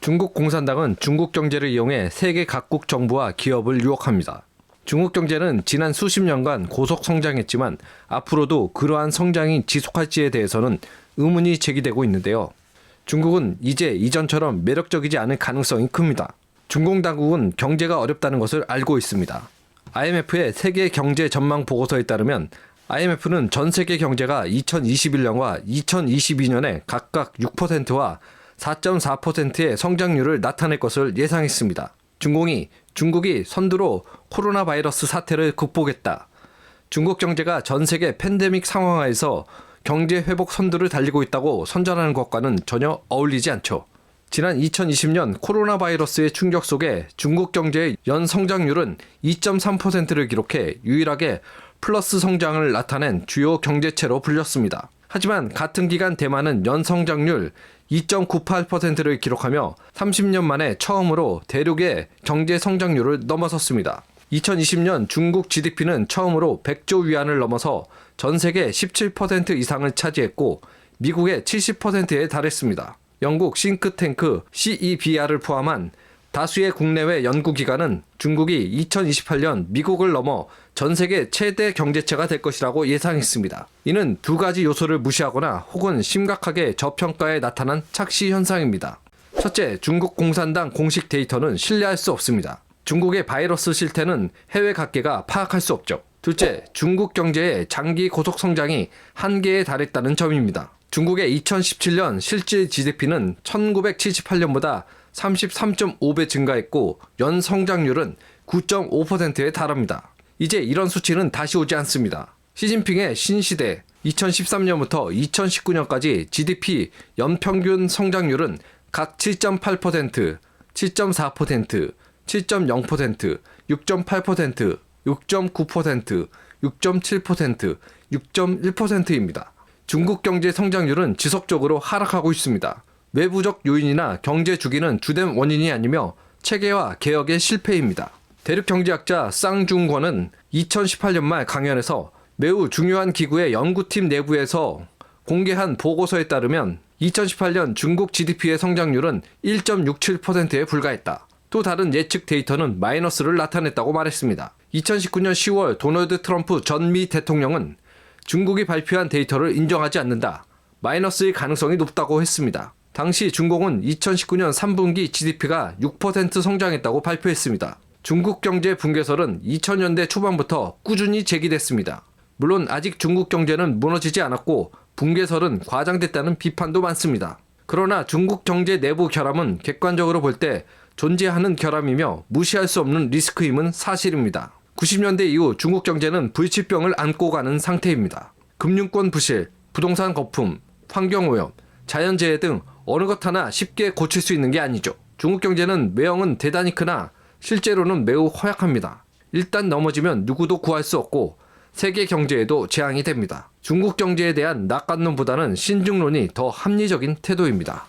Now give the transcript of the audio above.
중국 공산당은 중국 경제를 이용해 세계 각국 정부와 기업을 유혹합니다. 중국 경제는 지난 수십 년간 고속 성장했지만 앞으로도 그러한 성장이 지속할지에 대해서는 의문이 제기되고 있는데요. 중국은 이제 이전처럼 매력적이지 않을 가능성이 큽니다. 중공 당국은 경제가 어렵다는 것을 알고 있습니다. IMF의 세계 경제 전망 보고서에 따르면 IMF는 전 세계 경제가 2021년과 2022년에 각각 6%와 4.4%의 성장률을 나타낼 것을 예상했습니다. 중국이 선두로 코로나 바이러스 사태를 극복했다. 중국 경제가 전 세계 팬데믹 상황하에서 경제 회복 선두를 달리고 있다고 선전하는 것과는 전혀 어울리지 않죠. 지난 2020년 코로나 바이러스의 충격 속에 중국 경제의 연 성장률은 2.3%를 기록해 유일하게 플러스 성장을 나타낸 주요 경제체로 불렸습니다. 하지만 같은 기간 대만은 연 성장률 2.98%를 기록하며 30년 만에 처음으로 대륙의 경제 성장률을 넘어섰습니다. 2020년 중국 GDP는 처음으로 100조 위안을 넘어서 전 세계 17% 이상을 차지했고 미국의 70%에 달했습니다. 영국 싱크탱크 CEBR을 포함한 다수의 국내외 연구기관은 중국이 2028년 미국을 넘어 전 세계 최대 경제체가 될 것이라고 예상했습니다. 이는 두 가지 요소를 무시하거나 혹은 심각하게 저평가에 나타난 착시 현상입니다. 첫째, 중국 공산당 공식 데이터는 신뢰할 수 없습니다. 중국의 바이러스 실태는 해외 각계가 파악할 수 없죠. 둘째, 중국 경제의 장기 고속 성장이 한계에 달했다는 점입니다. 중국의 2017년 실질 GDP는 1978년보다 33.5배 증가했고 연 성장률은 9.5%에 달합니다. 이제 이런 수치는 다시 오지 않습니다. 시진핑의 신시대 2013년부터 2019년까지 GDP 연평균 성장률은 각 7.8%, 7.4%, 7.0%, 6.8%, 6.9%, 6.7%, 6.1%입니다. 중국 경제 성장률은 지속적으로 하락하고 있습니다. 외부적 요인이나 경제 주기는 주된 원인이 아니며 체계화 개혁의 실패입니다. 대륙경제학자 쌍중권은 2018년 말 강연에서 매우 중요한 기구의 연구팀 내부에서 공개한 보고서에 따르면 2018년 중국 GDP의 성장률은 1.67%에 불과했다. 또 다른 예측 데이터는 마이너스를 나타냈다고 말했습니다. 2019년 10월 도널드 트럼프 전 미 대통령은 중국이 발표한 데이터를 인정하지 않는다. 마이너스의 가능성이 높다고 했습니다. 당시 중공은 2019년 3분기 GDP가 6% 성장했다고 발표했습니다. 중국 경제 붕괴설은 2000년대 초반부터 꾸준히 제기됐습니다. 물론 아직 중국 경제는 무너지지 않았고 붕괴설은 과장됐다는 비판도 많습니다. 그러나 중국 경제 내부 결함은 객관적으로 볼 때 존재하는 결함이며 무시할 수 없는 리스크임은 사실입니다. 90년대 이후 중국 경제는 불치병을 안고 가는 상태입니다. 금융권 부실, 부동산 거품, 환경오염, 자연재해 등 어느 것 하나 쉽게 고칠 수 있는 게 아니죠. 중국 경제는 외형은 대단히 크나 실제로는 매우 허약합니다. 일단 넘어지면 누구도 구할 수 없고 세계 경제에도 재앙이 됩니다. 중국 경제에 대한 낙관론보다는 신중론이 더 합리적인 태도입니다.